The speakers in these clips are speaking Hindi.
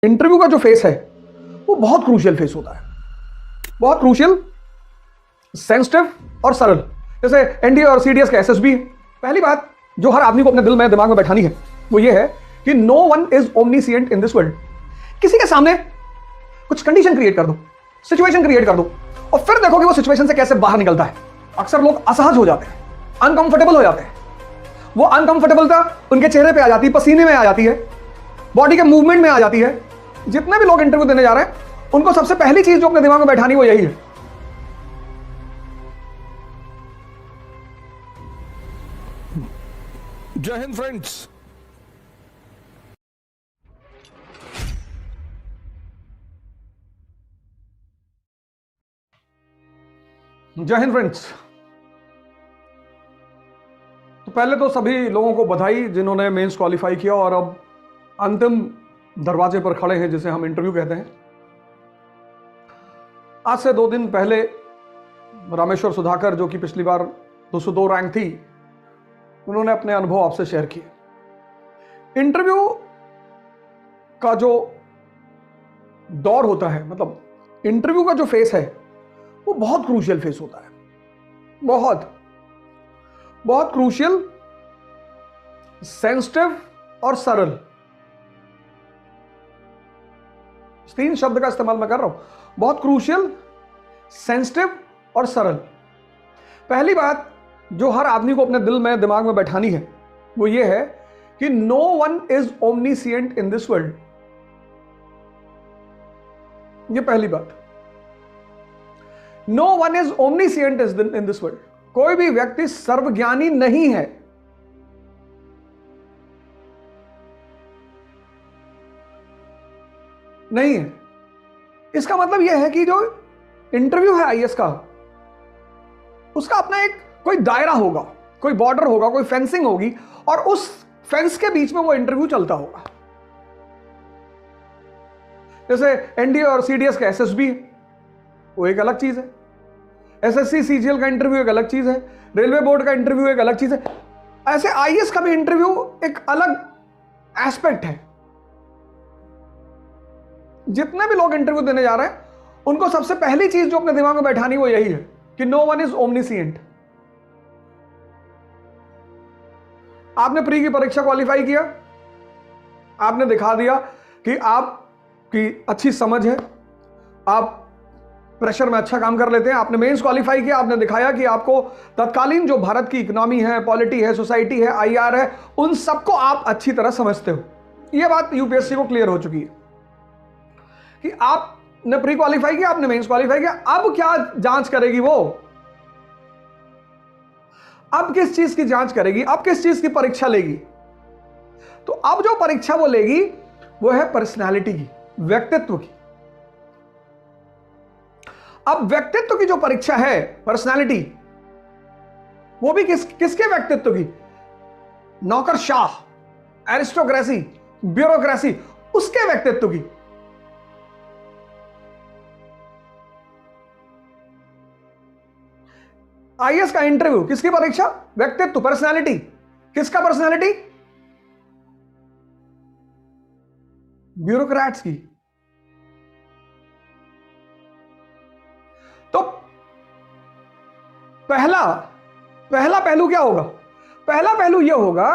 इंटरव्यू का जो फेस है वो बहुत क्रूशियल फेस होता है, बहुत क्रूशियल, सेंसिटिव और सरल। जैसे एनडीए और सीडीएस का एसएसबी। पहली बात जो हर आदमी को अपने दिल में दिमाग में बैठानी है वो ये है कि no one is omniscient in this world. किसी के सामने कुछ कंडीशन क्रिएट कर दो, सिचुएशन क्रिएट कर दो और फिर देखो कि वो सिचुएशन से कैसे बाहर निकलता है। अक्सर लोग असहज हो जाते हैं, अनकंफर्टेबल हो जाते हैं। वो अनकंफर्टेबलता उनके चेहरे पे आ जाती है, पसीने में आ जाती है, बॉडी के मूवमेंट में आ जाती है। जितने भी लोग इंटरव्यू देने जा रहे हैं उनको सबसे पहली चीज जो अपने दिमाग में बैठानी वो यही है। जय हिंद फ्रेंड्स। जय हिंद फ्रेंड्स। तो पहले तो सभी लोगों को बधाई जिन्होंने मेंस क्वालिफाई किया और अब अंतिम दरवाजे पर खड़े हैं, जिसे हम इंटरव्यू कहते हैं। आज से 2 दिन पहले रामेश्वर सुधाकर, जो कि पिछली बार 202 रैंक थी, उन्होंने अपने अनुभव आपसे शेयर किए। इंटरव्यू का जो दौर होता है, मतलब इंटरव्यू का जो फेस है वो बहुत क्रूशियल फेस होता है, बहुत बहुत क्रूशियल, सेंसिटिव और सरल। 3 शब्द का इस्तेमाल मैं कर रहा हूं, बहुत क्रूशियल, सेंसिटिव और सरल। पहली बात जो हर आदमी को अपने दिल में दिमाग में बैठानी है वो ये है कि no one is omniscient in this world. ये पहली बात, no one is omniscient in this world. कोई भी व्यक्ति सर्वज्ञानी नहीं है। नहीं है। इसका मतलब यह है कि जो इंटरव्यू है आईएएस का, उसका अपना एक कोई दायरा होगा, कोई बॉर्डर होगा, कोई फेंसिंग होगी और उस फेंस के बीच में वो इंटरव्यू चलता होगा। जैसे एनडीए और सीडीएस का एसएसबी, वो एक अलग चीज है। एसएससी सीजीएल का इंटरव्यू एक अलग चीज है। रेलवे बोर्ड का इंटरव्यू एक अलग चीज है। ऐसे आईएएस का भी इंटरव्यू एक अलग एस्पेक्ट है। जितने भी लोग इंटरव्यू देने जा रहे हैं उनको सबसे पहली चीज जो अपने दिमाग में बैठानी वो यही है कि नो वन इज ओमनीसिएंट। आपने प्री की परीक्षा क्वालिफाई किया, आपने दिखा दिया कि आपकी अच्छी समझ है, आप प्रेशर में अच्छा काम कर लेते हैं। आपने मेंस क्वालिफाई किया, आपने दिखाया कि आपको तत्कालीन जो भारत की इकोनॉमी है, पॉलिटी है, सोसाइटी है, आईआर है, उन सबको आप अच्छी तरह समझते हो। यह बात यूपीएससी को क्लियर हो चुकी है कि आपने प्री क्वालिफाई किया, आपने मेंस क्वालिफाई किया। अब क्या जांच करेगी वो? अब किस चीज की जांच करेगी? अब किस चीज की परीक्षा लेगी? तो अब जो परीक्षा वो लेगी वो है पर्सनालिटी की, व्यक्तित्व की। अब व्यक्तित्व की जो परीक्षा है, पर्सनालिटी, वो भी किसके व्यक्तित्व की? नौकरशाह, एरिस्टोक्रेसी, ब्यूरोक्रेसी, उसके व्यक्तित्व की। आईएएस का इंटरव्यू किसकी परीक्षा? व्यक्तित्व, पर्सनालिटी। किसका पर्सनालिटी? ब्यूरोक्रेट्स की। तो पहला पहलू क्या होगा? पहला पहलू यह होगा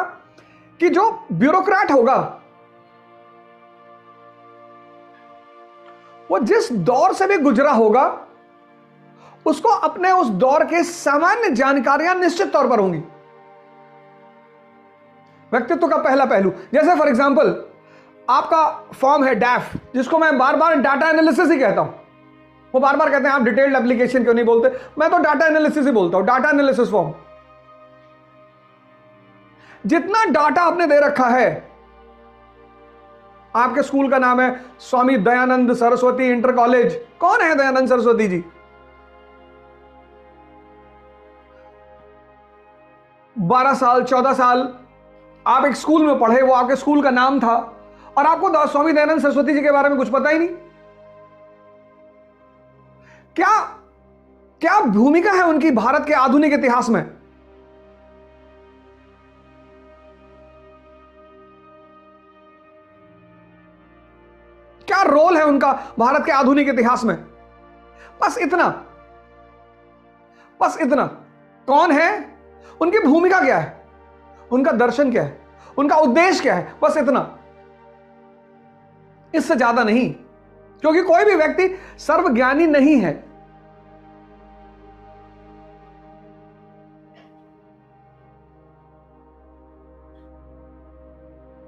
कि जो ब्यूरोक्रेट होगा वो जिस दौर से भी गुजरा होगा उसको अपने उस दौर के सामान्य जानकारियां निश्चित तौर पर होंगी। व्यक्तित्व का पहला पहलू, जैसे फॉर एग्जांपल आपका फॉर्म है डैफ, जिसको मैं बार बार डाटा एनालिसिस ही कहता हूं। वो बार बार कहते हैं आप डिटेल्ड एप्लीकेशन क्यों नहीं बोलते? मैं तो डाटा एनालिसिस ही बोलता हूं, डाटा एनालिसिस फॉर्म। जितना डाटा आपने दे रखा है, आपके स्कूल का नाम है स्वामी दयानंद सरस्वती इंटर कॉलेज। कौन है दयानंद सरस्वती जी? 12 साल 14 साल आप एक स्कूल में पढ़े, वो आपके स्कूल का नाम था, और आपको स्वामी दयानंद सरस्वती जी के बारे में कुछ पता ही नहीं। क्या भूमिका है उनकी भारत के आधुनिक इतिहास में? क्या रोल है उनका भारत के आधुनिक इतिहास में, बस इतना, बस इतना। कौन है, उनकी भूमिका क्या है, उनका दर्शन क्या है, उनका उद्देश्य क्या है, बस इतना, इससे ज्यादा नहीं, क्योंकि कोई भी व्यक्ति सर्वज्ञानी नहीं है।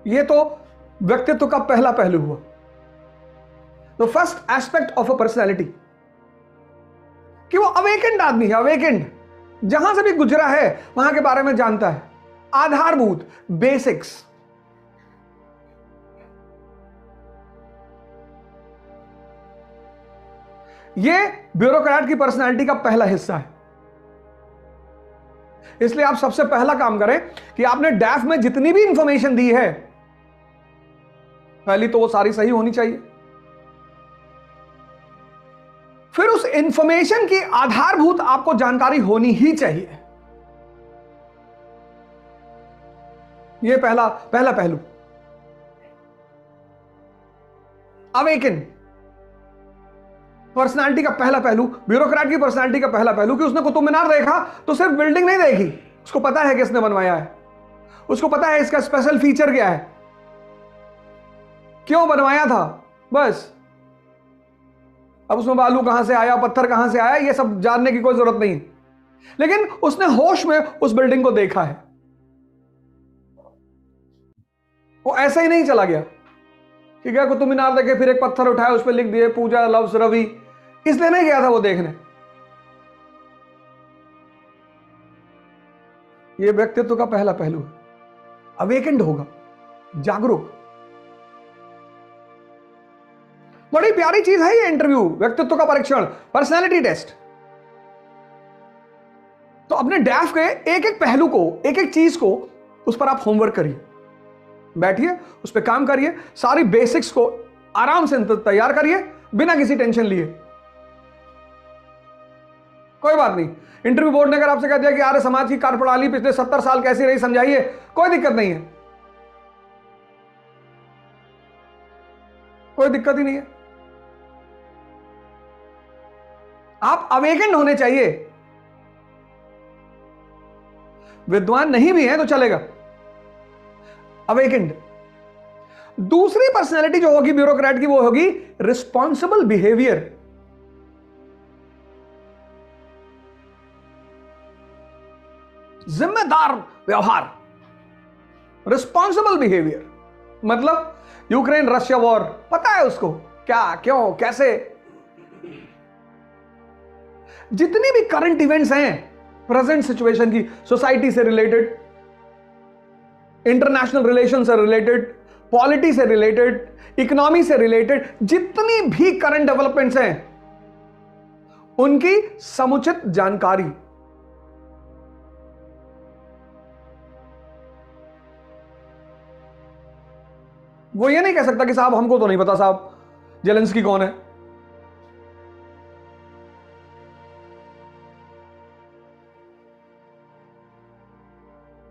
यह तो व्यक्तित्व का पहला पहलू हुआ, the first aspect of a personality, कि वो अवेकेंड आदमी है, अवेकेंड, जहां से भी गुजरा है वहां के बारे में जानता है, आधारभूत, बेसिक्स। ये ब्यूरोक्रेट की पर्सनालिटी का पहला हिस्सा है। इसलिए आप सबसे पहला काम करें कि आपने डैफ में जितनी भी इंफॉर्मेशन दी है, पहली तो वो सारी सही होनी चाहिए। फिर उस इंफॉर्मेशन की आधारभूत आपको जानकारी होनी ही चाहिए। यह पहला पहलू, अवेकन पर्सनालिटी का पहला पहलू, ब्यूरोक्रेट की पर्सनालिटी का पहला पहलू, कि उसने कुतुब मीनार देखा तो सिर्फ बिल्डिंग नहीं देखी, उसको पता है किसने बनवाया है, उसको पता है इसका स्पेशल फीचर क्या है, क्यों बनवाया था, बस। अब उसमें बालू कहां से आया, पत्थर कहां से आया, यह सब जानने की कोई जरूरत नहीं, लेकिन उसने होश में उस बिल्डिंग को देखा है। वो ऐसे ही नहीं चला गया कि क्या कुतुब मीनार देखे फिर एक पत्थर उठाया उस पर लिख दिए पूजा लव्स रवि, इसलिए नहीं गया था वो देखने। ये व्यक्तित्व का पहला पहलू है, अवेकेंड होगा, जागरूक। बड़ी प्यारी चीज है ये इंटरव्यू, व्यक्तित्व का परीक्षण, पर्सनालिटी टेस्ट। तो अपने डैफ के एक एक पहलू को, एक एक चीज को, उस पर आप होमवर्क करिए, बैठिए, उस पर काम करिए, सारी बेसिक्स को आराम से तैयार करिए, बिना किसी टेंशन लिए। कोई बात नहीं, इंटरव्यू बोर्ड ने अगर आपसे कह दिया कि आर्य समाज की कार्यप्रणाली पिछले 70 साल कैसी रही समझाइए, कोई दिक्कत नहीं है, कोई दिक्कत ही नहीं है। आप अवेकेंड होने चाहिए, विद्वान नहीं भी है तो चलेगा, अवेकेंड। दूसरी पर्सनैलिटी जो होगी ब्यूरोक्रेट की, वो होगी रिस्पॉन्सिबल बिहेवियर। जिम्मेदार व्यवहार, रिस्पॉन्सिबल बिहेवियर, मतलब यूक्रेन रशिया वॉर, पता है उसको क्या, क्यों, कैसे, जितनी भी करंट इवेंट्स हैं प्रेजेंट सिचुएशन की, सोसाइटी से रिलेटेड, इंटरनेशनल रिलेशन से रिलेटेड, पॉलिटी से रिलेटेड, इकोनॉमी से रिलेटेड, जितनी भी करंट डेवलपमेंट्स हैं उनकी समुचित जानकारी। वो ये नहीं कह सकता कि साहब हमको तो नहीं पता साहब जेलेंस्की कौन है,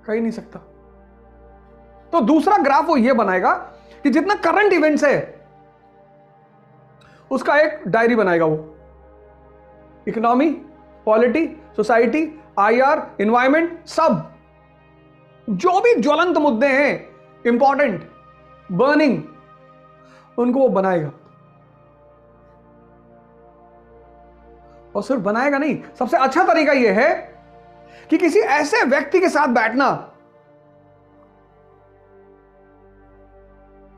कह ही नहीं सकता। तो दूसरा ग्राफ वो ये बनाएगा कि जितना करंट इवेंट्स है उसका एक डायरी बनाएगा, वो economy, polity, society, IR, environment, सब जो भी ज्वलंत मुद्दे हैं, इंपॉर्टेंट, बर्निंग, उनको वो बनाएगा। और सिर्फ बनाएगा नहीं, सबसे अच्छा तरीका यह है कि किसी ऐसे व्यक्ति के साथ बैठना,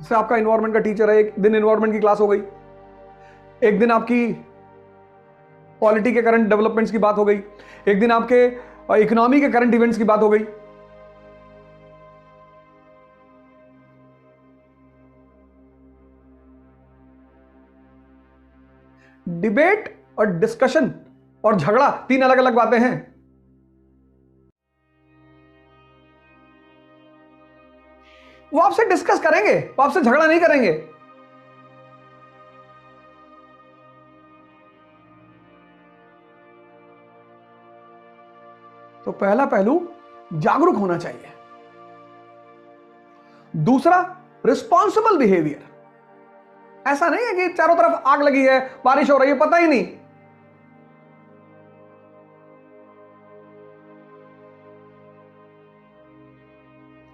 जैसे आपका एनवायरमेंट का टीचर है, एक दिन एनवायरमेंट की क्लास हो गई, एक दिन आपकी पॉलिटी के करंट डेवलपमेंट्स की बात हो गई, एक दिन आपके इकोनॉमी के करंट इवेंट्स की बात हो गई। डिबेट और डिस्कशन और झगड़ा तीन अलग अलग बातें हैं। वो आपसे डिस्कस करेंगे, वो आपसे झगड़ा नहीं करेंगे। तो पहला पहलू जागरूक होना चाहिए। दूसरा रिस्पॉन्सिबल बिहेवियर, ऐसा नहीं है कि चारों तरफ आग लगी है, बारिश हो रही है, पता ही नहीं।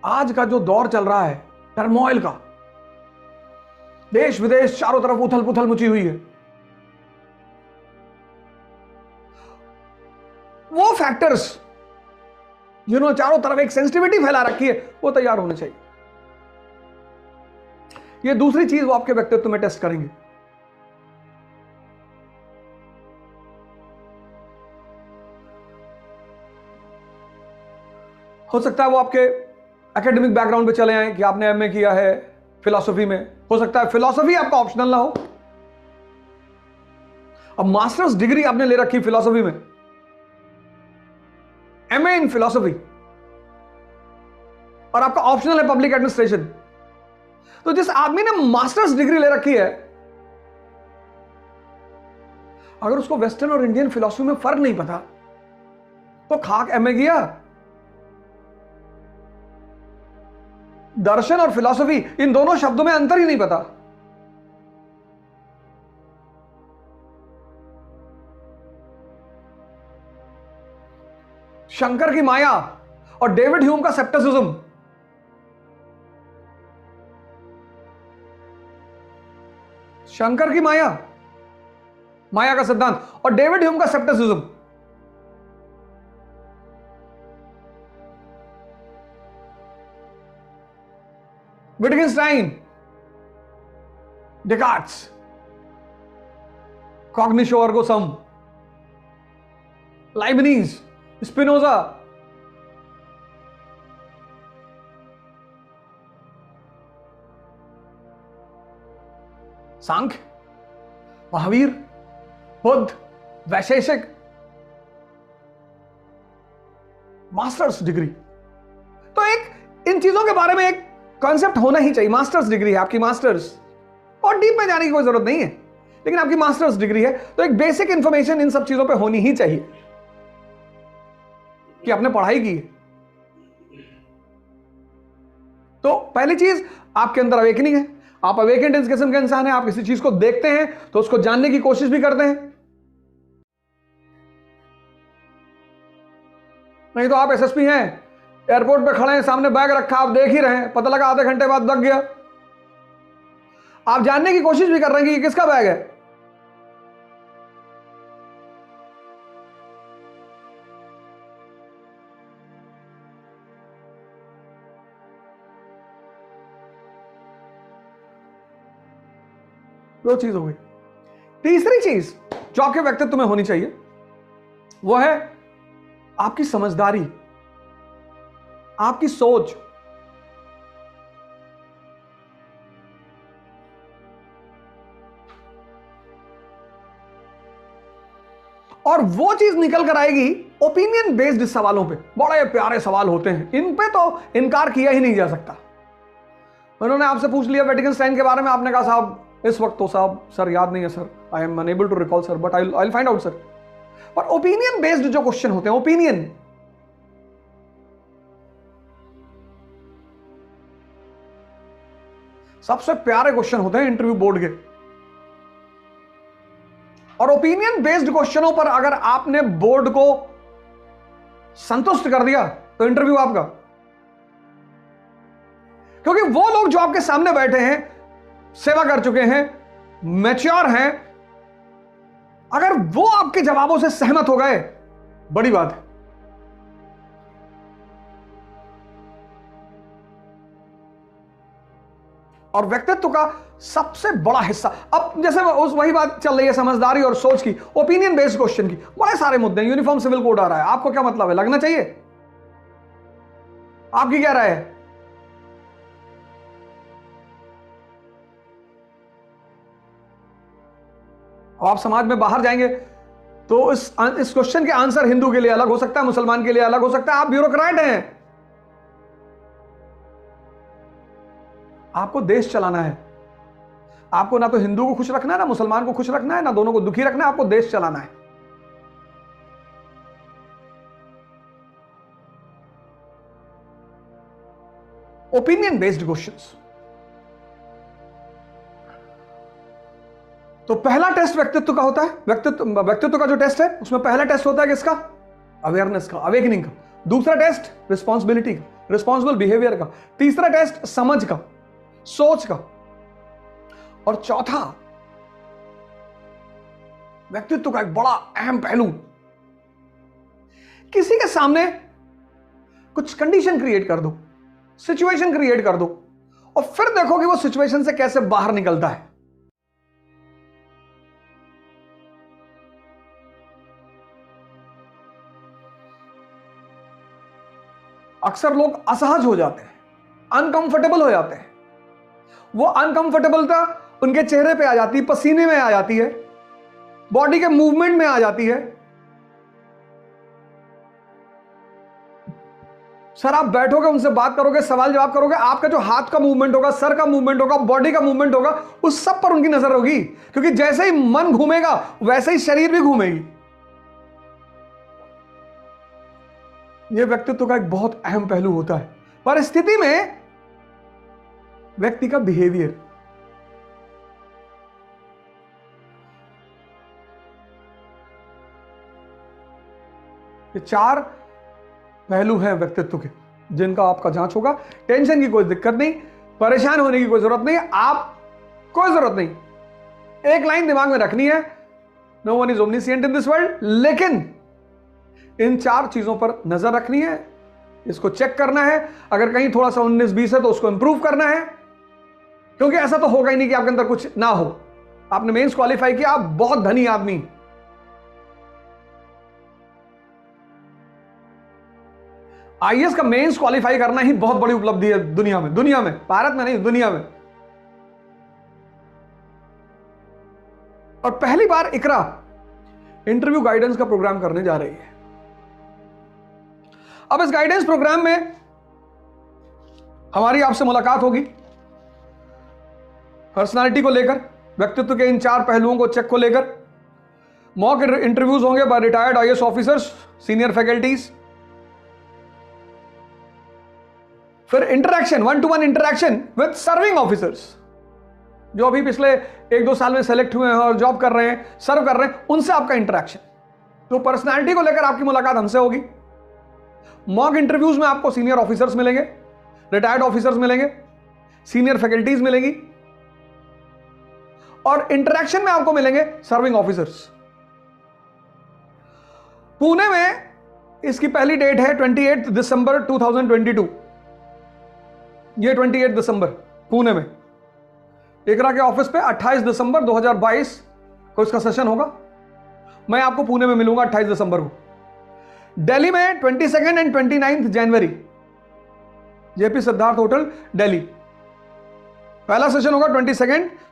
आज का जो दौर चल रहा है टर्मोइल का, देश विदेश चारों तरफ उथल पुथल मची हुई है, वो फैक्टर्स जिन्होंने चारों तरफ एक सेंसिटिविटी फैला रखी है, वो तैयार होने चाहिए। ये दूसरी चीज वो आपके व्यक्तित्व में टेस्ट करेंगे। हो सकता है वो आपके एकेडमिक बैकग्राउंड पे चले आए कि आपने एमए किया है फिलॉसफी में, हो सकता है फिलॉसफी आपका ऑप्शनल ना हो। अब मास्टर्स डिग्री आपने ले रखी फिलॉसफी में, एमए इन फिलॉसफी, और आपका ऑप्शनल है पब्लिक एडमिनिस्ट्रेशन। तो जिस आदमी ने मास्टर्स डिग्री ले रखी है, अगर उसको वेस्टर्न और इंडियन फिलॉसफी में फर्क नहीं पता, तो खाक एमए किया। दर्शन और फिलॉसफी, इन दोनों शब्दों में अंतर ही नहीं पता। शंकर की माया और डेविड ह्यूम का सेप्टिसिज्म, शंकर की माया, माया का सिद्धांत, और डेविड ह्यूम का सेप्टिसिज्म। विटगेन्स्टाइन, डेकार्ट्स, कॉग्निशो अर्गो सम, लाइबनीज, स्पिनोजा, सांख्य, महावीर, बुद्ध, वैशेषिक, मास्टर्स डिग्री। तो एक इन चीजों के बारे में एक कॉन्सेप्ट होना ही चाहिए। मास्टर्स डिग्री है आपकी, मास्टर्स, और डीप में जाने की कोई जरूरत नहीं है, लेकिन आपकी मास्टर्स डिग्री है तो एक बेसिक इंफॉर्मेशन इन सब चीजों पे होनी ही चाहिए कि आपने पढ़ाई की है। तो पहली चीज, आपके अंदर अवेकनिंग है, आप अवेकेंड इस किस्म के इंसान हैं। आप किसी चीज को देखते हैं तो उसको जानने की कोशिश भी करते हैं, नहीं तो आप एसएसपी हैं, एयरपोर्ट पे खड़े हैं, सामने बैग रखा, आप देख ही रहे हैं, पता लगा आधे घंटे बाद लग गया। आप जानने की कोशिश भी कर रहे हैं कि ये किसका बैग है। दो चीज हो गई। तीसरी चीज जो आपके व्यक्तित्व में होनी चाहिए वो है आपकी समझदारी, आपकी सोच। और वो चीज निकल कर आएगी ओपिनियन बेस्ड सवालों पे। बड़े प्यारे सवाल होते हैं, इन पे तो इनकार किया ही नहीं जा सकता। उन्होंने आपसे पूछ लिया विटगेन्स्टाइन के बारे में, आपने कहा साहब इस वक्त तो साहब सर याद नहीं है sir, I am unable to recall sir, but I find out sir. पर ओपिनियन बेस्ड जो क्वेश्चन होते हैं, ओपिनियन, सबसे प्यारे क्वेश्चन होते हैं इंटरव्यू बोर्ड के। और ओपिनियन बेस्ड क्वेश्चनों पर अगर आपने बोर्ड को संतुष्ट कर दिया तो इंटरव्यू आपका। क्योंकि वो लोग जो आपके सामने बैठे हैं, सेवा कर चुके हैं, मैच्योर हैं, अगर वो आपके जवाबों से सहमत हो गए, बड़ी बात है। और व्यक्तित्व का सबसे बड़ा हिस्सा, अब जैसे उस वही बात चल रही है समझदारी और सोच की, ओपिनियन बेस्ड क्वेश्चन की, बड़े सारे मुद्दे हैं। यूनिफॉर्म सिविल कोड आ रहा है, आपको क्या मतलब है, लगना चाहिए? आपकी क्या राय है? आप समाज में बाहर जाएंगे तो इस क्वेश्चन के आंसर हिंदू के लिए अलग हो सकता है, मुसलमान के लिए अलग हो सकता है। आप ब्यूरोक्रेट हैं, आपको देश चलाना है। आपको ना तो हिंदू को खुश रखना है, ना मुसलमान को खुश रखना है, ना दोनों को दुखी रखना है, आपको देश चलाना है। Opinion based questions. तो पहला टेस्ट व्यक्तित्व का होता है, व्यक्तित्व का जो टेस्ट है उसमें पहला टेस्ट होता है किसका? अवेयरनेस का, अवेकनिंग का। दूसरा टेस्ट रिस्पॉन्सिबिलिटी का, रिस्पॉन्सिबल बिहेवियर का। तीसरा टेस्ट समझ का, सोच का। और चौथा व्यक्तित्व का एक बड़ा अहम पहलू, किसी के सामने कुछ कंडीशन क्रिएट कर दो, सिचुएशन क्रिएट कर दो और फिर देखो कि वो सिचुएशन से कैसे बाहर निकलता है। अक्सर लोग असहज हो जाते हैं, अनकंफर्टेबल हो जाते हैं। वो अनकंफर्टेबलता उनके चेहरे पे आ जाती है, पसीने में आ जाती है, बॉडी के मूवमेंट में आ जाती है। सर आप बैठोगे, उनसे बात करोगे, सवाल जवाब करोगे, आपका जो हाथ का मूवमेंट होगा, सर का मूवमेंट होगा, बॉडी का मूवमेंट होगा, उस सब पर उनकी नजर होगी, क्योंकि जैसे ही मन घूमेगा वैसे ही शरीर भी घूमेगी। यह व्यक्तित्व का एक बहुत अहम पहलू होता है। परिस्थिति में व्यक्ति का बिहेवियर, ये चार पहलू हैं व्यक्तित्व के जिनका आपका जांच होगा। टेंशन की कोई दिक्कत नहीं, परेशान होने की कोई जरूरत नहीं, आप कोई जरूरत नहीं। एक लाइन दिमाग में रखनी है, no one is omniscient in this world, लेकिन इन चार चीजों पर नजर रखनी है, इसको चेक करना है। अगर कहीं थोड़ा सा 19-20 है तो उसको इंप्रूव करना है, क्योंकि ऐसा तो होगा ही नहीं कि आपके अंदर कुछ ना हो। आपने मेंस क्वालिफाई किया, आप बहुत धनी आदमी। आईएएस का मेंस क्वालिफाई करना ही बहुत बड़ी उपलब्धि है दुनिया में, भारत में नहीं, दुनिया में। और पहली बार इकरा इंटरव्यू गाइडेंस का प्रोग्राम करने जा रही है। अब इस गाइडेंस प्रोग्राम में हमारी आपसे मुलाकात होगी, पर्सनालिटी को लेकर, व्यक्तित्व के इन चार पहलुओं को चेक को लेकर। मॉक इंटरव्यूज होंगे by retired IAS officers, senior faculties. फिर interaction, 1-to-1 interaction with serving officers, जो अभी पिछले 1-2 साल में सेलेक्ट हुए हैं और जॉब कर रहे हैं, सर्व कर रहे हैं, उनसे आपका इंटरैक्शन। तो पर्सनालिटी को लेकर आपकी मुलाकात हमसे होगी। मॉक इंटरव्यूज में आपको सीनियर ऑफिसर्स मिलेंगे, रिटायर्ड ऑफिसर्स मिलेंगे, सीनियर फैकल्टीज मिलेंगी, और इंटरैक्शन में आपको मिलेंगे सर्विंग ऑफिसर्स। पुणे में इसकी पहली डेट है 28 दिसंबर 2022। ये 28 दिसंबर पुणे में इकरा के ऑफिस पे 28 दिसंबर 2022 को इसका सेशन होगा। मैं आपको पुणे में मिलूंगा 28 दिसंबर को। दिल्ली में 22 and 29 January, JP Siddharth hotel Delhi. पहला सेशन होगा 22,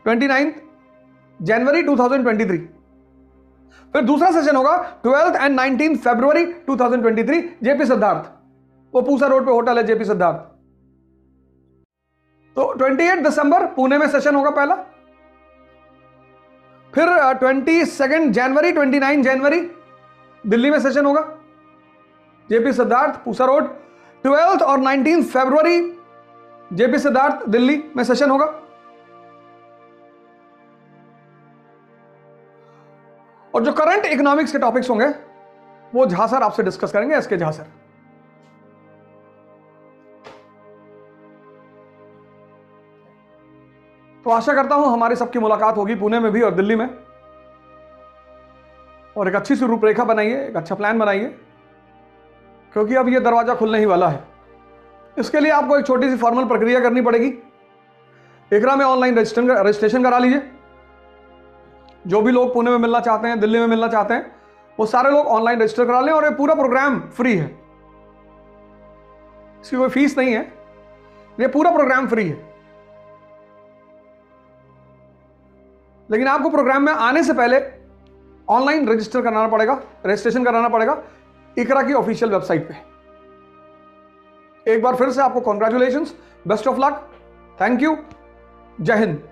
29 जनवरी 2023। फिर दूसरा सेशन होगा 12 एंड 19 फरवरी 2023, जेपी सिद्धार्थ, वो पूसा रोड पे होटल है जेपी सिद्धार्थ। तो 28 दिसंबर पुणे में सेशन होगा पहला। फिर 22 जनवरी, 29 जनवरी दिल्ली में सेशन होगा, जेपी सिद्धार्थ पूसा रोड। 12 और 19 फरवरी जेपी सिद्धार्थ दिल्ली में सेशन होगा। और जो करंट इकोनॉमिक्स के टॉपिक्स होंगे वो झा सर आपसे डिस्कस करेंगे, एसके झा सर। तो आशा करता हूं हमारी सबकी मुलाकात होगी पुणे में भी और दिल्ली में, और एक अच्छी सी रूपरेखा बनाइए, एक अच्छा प्लान बनाइए, क्योंकि अब ये दरवाजा खुलने ही वाला है। इसके लिए आपको एक छोटी सी फॉर्मल प्रक्रिया करनी पड़ेगी। इकरा में ऑनलाइन रजिस्ट्रेशन करा लीजिए। जो भी लोग पुणे में मिलना चाहते हैं, दिल्ली में मिलना चाहते हैं, वो सारे लोग ऑनलाइन रजिस्टर करा लें, और ये पूरा प्रोग्राम फ्री है, इसकी कोई फीस नहीं है, ये पूरा प्रोग्राम फ्री है। लेकिन आपको प्रोग्राम में आने से पहले ऑनलाइन रजिस्टर कराना पड़ेगा, रजिस्ट्रेशन कराना पड़ेगा इकरा की ऑफिशियल वेबसाइट पे। एक बार फिर से आपको congratulations, best of luck, thank you, जय हिंद।